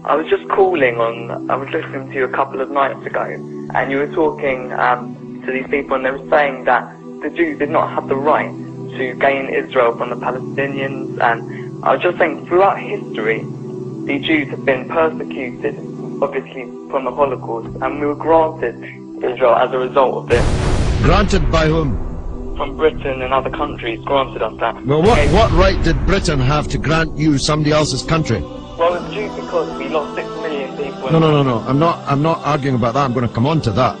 I was just calling I was listening to you a couple of nights ago, and you were talking to these people, and they were saying that the Jews did not have the right to gain Israel from the Palestinians, and I was just saying throughout history, the Jews have been persecuted, obviously from the Holocaust, and we were granted Israel as a result of this. Granted by whom? From Britain and other countries granted us that. Well, what right did Britain have to grant you somebody else's country? Well, it's due because we lost 6 million people. No. I'm not arguing about that. I'm going to come on to that.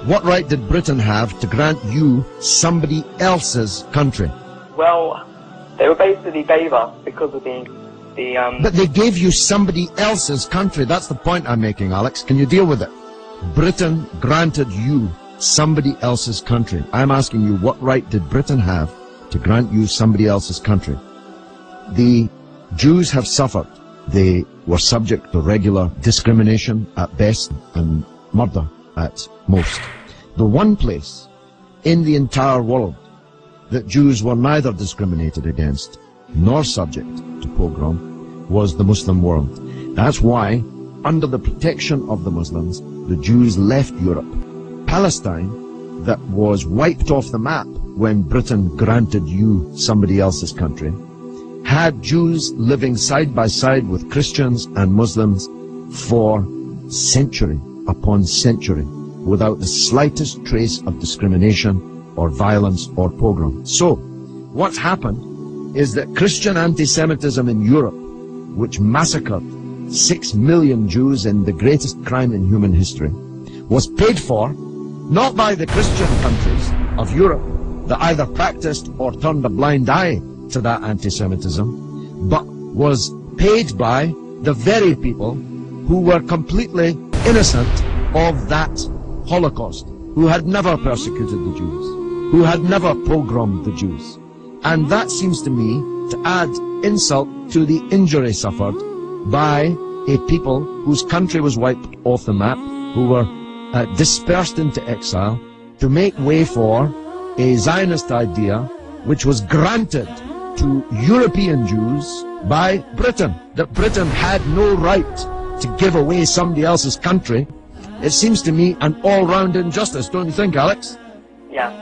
What right did Britain have to grant you somebody else's country? Well, they were basically gave us because of the But they gave you somebody else's country. That's the point I'm making, Alex. Can you deal with it? Britain granted you somebody else's country. I'm asking you, what right did Britain have to grant you somebody else's country? The Jews have suffered. They were subject to regular discrimination at best and murder at most. The one place in the entire world that Jews were neither discriminated against nor subject to pogrom was the Muslim world. That's why, under the protection of the Muslims, the Jews left Europe. Palestine, that was wiped off the map when Britain granted you somebody else's country, had Jews living side by side with Christians and Muslims for century upon century without the slightest trace of discrimination or violence or pogrom. So, what's happened is that Christian anti-Semitism in Europe, which massacred 6 million Jews in the greatest crime in human history, was paid for not by the Christian countries of Europe that either practiced or turned a blind eye to that anti-Semitism, but was paid by the very people who were completely innocent of that Holocaust, who had never persecuted the Jews, who had never pogromed the Jews. And that seems to me to add insult to the injury suffered by a people whose country was wiped off the map, who were dispersed into exile, to make way for a Zionist idea which was granted to European Jews by Britain, that Britain had no right to give away somebody else's country. It seems to me an all-round injustice, don't you think, Alex? Yeah.